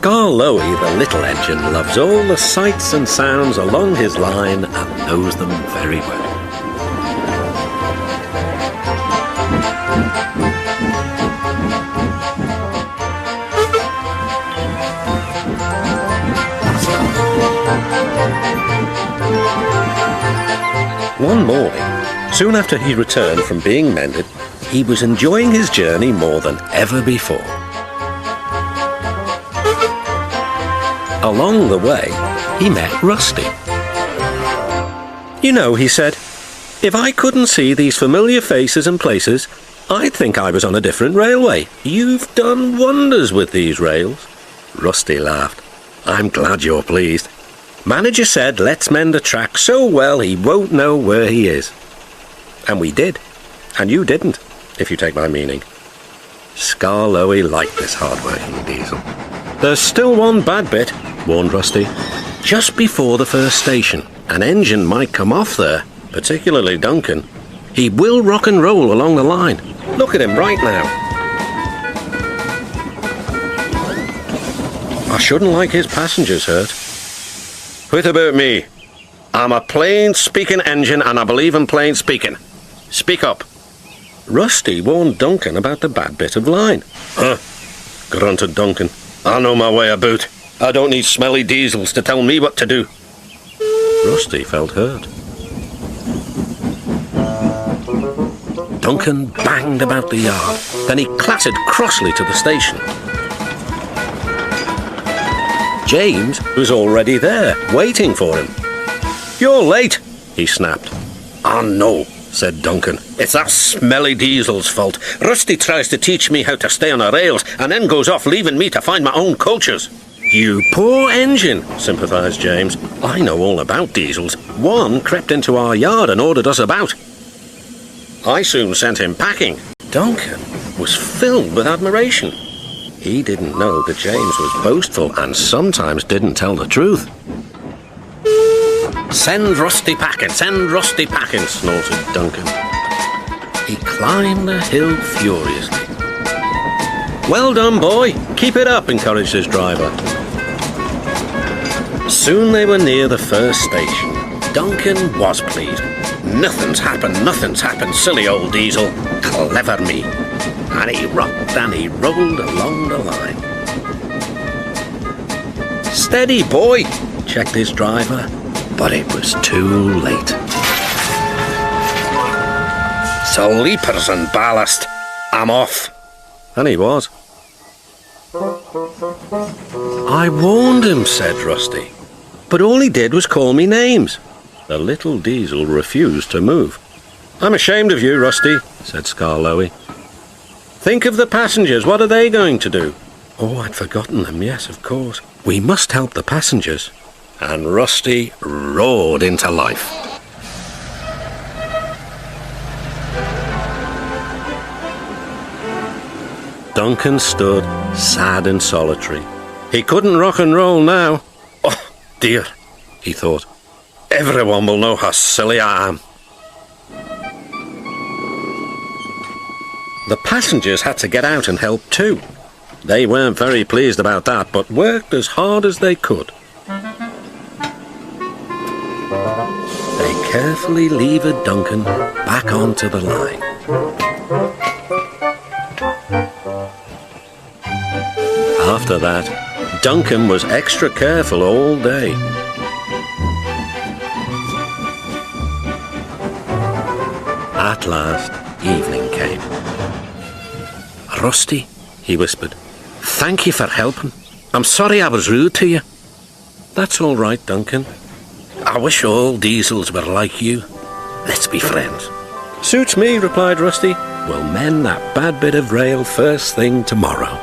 Lowy, the little engine, loves all the sights and sounds along his line and knows them very well. One morning, soon after he returned from being mended, he was enjoying his journey more than ever before. Along the way, he met Rusty. "You know," he said, "if I couldn't see these familiar faces and places, I'd think I was on a different railway. You've done wonders with these rails." Rusty laughed. "I'm glad you're pleased. Manager said let's mend the track so well he won't know where he is. And we did. And you didn't, if you take my meaning." Skarloey liked this hard-working diesel. "There's still one bad bit," warned Rusty. "Just before the first station, an engine might come off there, particularly Duncan. He will rock and roll along the line. Look at him right now. I shouldn't like his passengers hurt." "Quit about me. I'm a plain-speaking engine and I believe in plain speaking. Speak up." Rusty warned Duncan about the bad bit of line. "Huh," grunted Duncan. "I know my way about. I don't need smelly diesels to tell me what to do." Rusty felt hurt. Duncan banged about the yard. Then he clattered crossly to the station. James was already there, waiting for him. "You're late," he snapped. "I know," said Duncan. "It's that smelly diesel's fault. Rusty tries to teach me how to stay on the rails and then goes off leaving me to find my own coaches." "You poor engine," sympathised James. "I know all about diesels. One crept into our yard and ordered us about. I soon sent him packing." Duncan was filled with admiration. He didn't know that James was boastful and sometimes didn't tell the truth. "Send Rusty packing, send Rusty packing," snorted Duncan. He climbed the hill furiously. "Well done, boy. Keep it up," encouraged his driver. Soon they were near the first station. Duncan was pleased. Nothing's happened, silly old diesel. Clever me." And he rocked and he rolled along the line. "Steady, boy," checked his driver, but it was too late. "Sleepers and ballast. I'm off." And he was. "I warned him," said Rusty, "but all he did was call me names." The little diesel refused to move. "I'm ashamed of you, Rusty," said Skarloey. "Think of the passengers. What are they going to do?" "Oh, I'd forgotten them. Yes, of course. We must help the passengers." And Rusty roared into life. Duncan stood sad and solitary. He couldn't rock and roll now. "Oh, dear," he thought. "Everyone will know how silly I am." The passengers had to get out and help too. They weren't very pleased about that, but worked as hard as they could. They carefully levered Duncan back onto the line. After that, Duncan was extra careful all day. At last, evening came. "Rusty," he whispered, "thank you for helping. I'm sorry I was rude to you." "That's all right, Duncan. I wish all diesels were like you. Let's be friends." "Suits me," replied Rusty. "We'll mend that bad bit of rail first thing tomorrow."